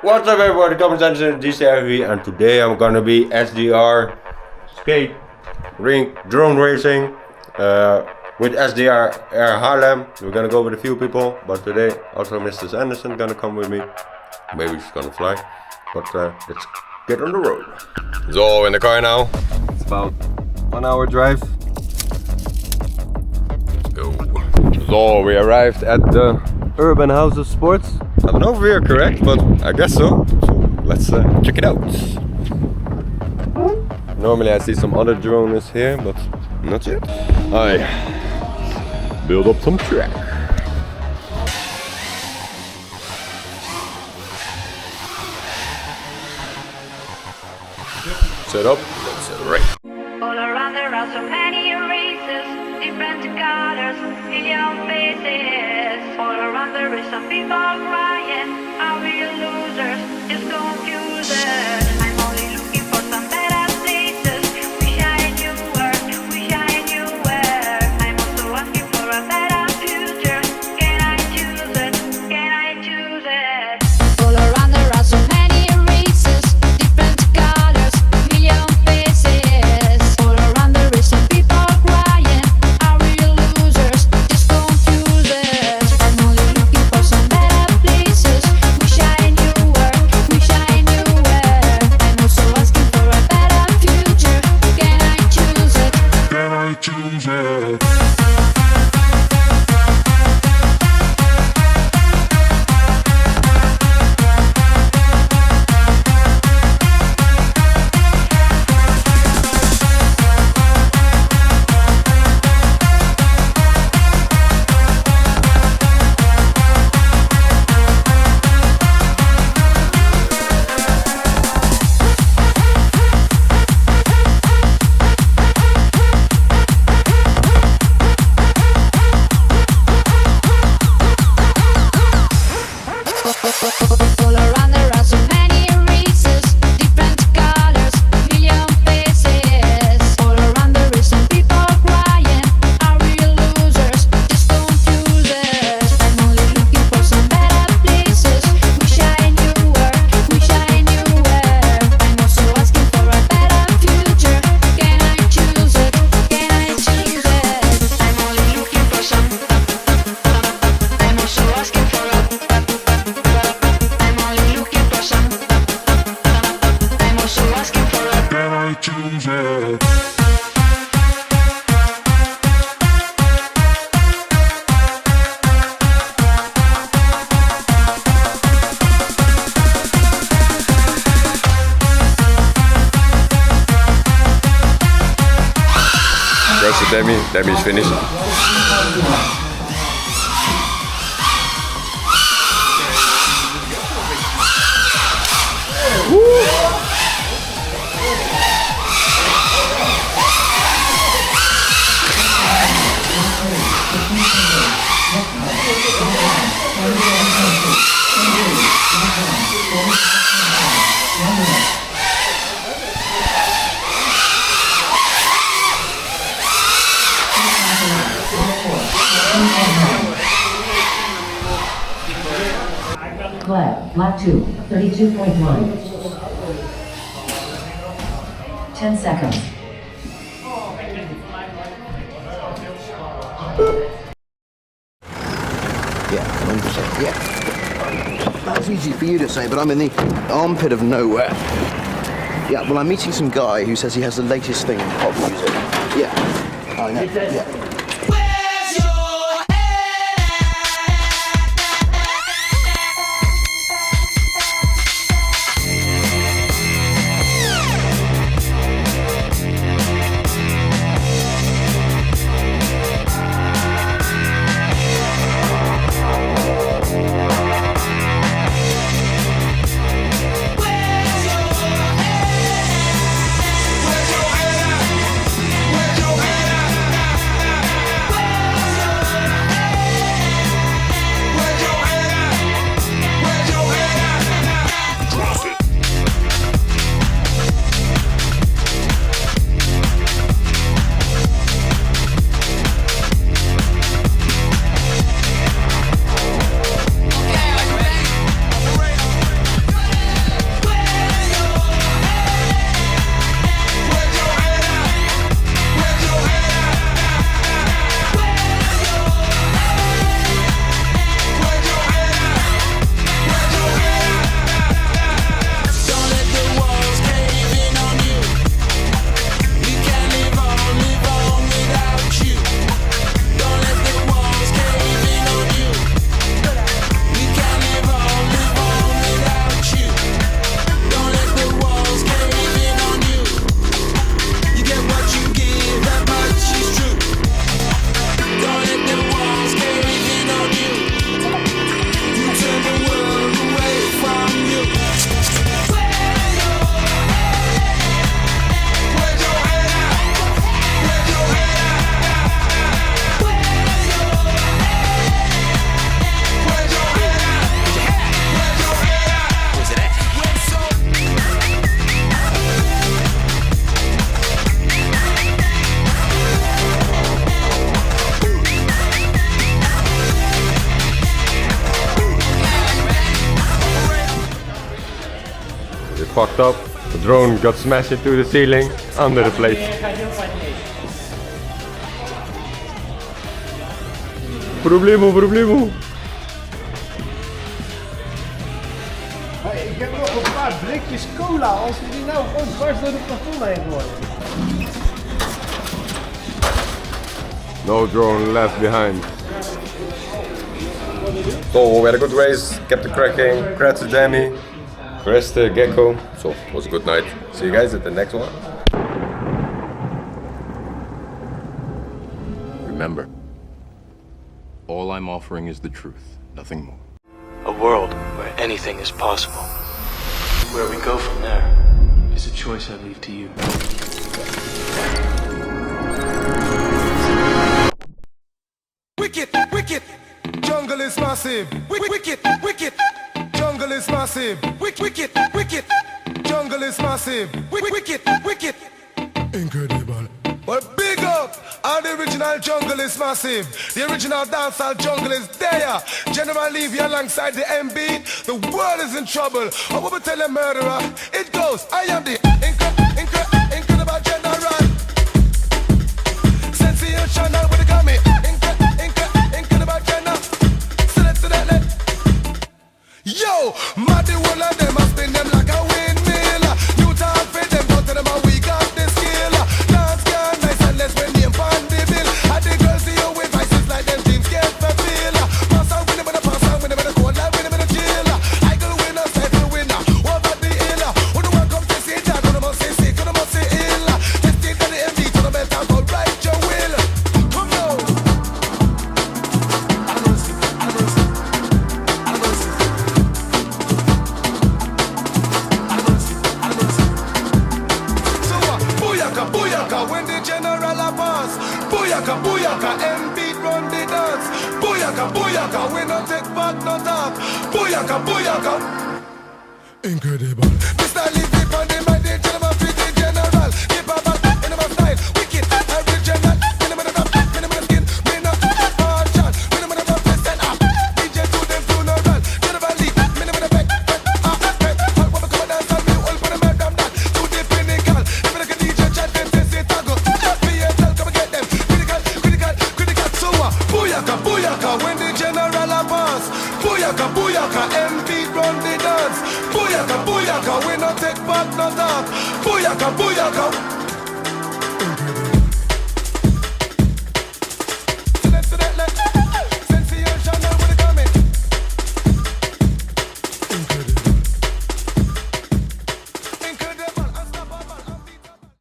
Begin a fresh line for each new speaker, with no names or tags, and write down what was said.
What's up everybody, Thomas Anderson, DCFV, and today I'm gonna be SDR skate rink drone racing with SDR Air Haarlem. We're gonna go with a few people, but today also Mr. Anderson gonna come with me. Maybe she's gonna fly, but let's get on the road. So in the car now. It's about 1 hour drive. Let's go. So we arrived at the Urban House of Sports. I don't know if we are correct, but I guess so. So let's check it out. Normally I see some other drones here, but not yet. I build up some track. Set up, let's celebrate.
All around there are so many races, different colors, million faces. All around there is some people crying, are we losers, just confused. I'm only looking for some better places, wish I knew where. I'm also asking for a better future, can I choose it, can I choose it? All around there are so many races, different colors, million faces. All around there is some people crying, are we losers, just confused. I'm only looking for some better places, wish I knew where. I'm also asking for a better future, can I choose it? Can I choose it? All around there are so many races, different colors, million faces. All around there is some people crying, are we losers, just confused. I'm only looking for some better places, wish I knew where. I'm also asking for a better future, can I choose it, can I choose it? I'm only looking for some, I'm also asking for a, I'm only looking for some, I'm also asking for a, can I choose it?
That's the Demi. Demi's finished.
Flag, block 2, 32.1. 10 seconds.
Yeah, 100%. Yeah. That's easy for you to say, but I'm in the armpit of nowhere. Yeah, well, I'm meeting some guy who says he has the latest thing in pop music. Yeah, I know. Yeah.
fucked up. The drone got smashed into the ceiling under the plate. Problemo.
Hey, ik heb nog een paar blikjes cola. Als we die nou gewoon dwars door het plafond heen gooien.
No drone left behind. So we had a good race, kept it cracking, crashed the Demi, crashed the Gecko. So it was a good night. See you guys at the next one.
Remember, all I'm offering is the truth, nothing more.
A world where anything is possible. Where we go from there is a choice I leave to you.
Wicked, jungle is massive. Wicked, jungle is massive. Wicked, jungle is massive. Wicked, incredible. Well, big up! All the original jungle is massive. The original dancehall jungle is there. General leave you alongside the MB. The world is in trouble. I will tell a murderer. It goes, I am the incredible general. Sensational with the coming. Incredible general. Select. Yo, mad the whole of them. I spin them like a windmill. You talk for them, go to them and we got the skill. Dance can nice and let's win the pan the bill. And the girls see you with vices like them teams get for feel. Pass out with them in the pass out with them in the cold, with them in the chill. I go winner, cycle winner, over the hill. Who the one come to see that? Who the must say sick, who the must say ill. Just take to the MD to the best and go right your will. Come now. Booyaka, when the general a pass. Booyaka, MB run the dance. Booyaka, we no take back, no talk. Booyaka, incredible. Mr. Leafy on the mic, the gentleman fit the general. Keep a back in my style, wicked, original. Minimum of rap, minimum of skin, minimum of passion, minimum of fist and up. DJ to them funeral, general lead, minimum of back. What we come dance and we all put a man down that. To the pinnacle, if like a DJ chat, then they say tago. PSL, come and get them. Critical, so booyaka, when the general a pass. Booyaka, MB run the dance. Booyaka, we no take back, no talk. Booyaka.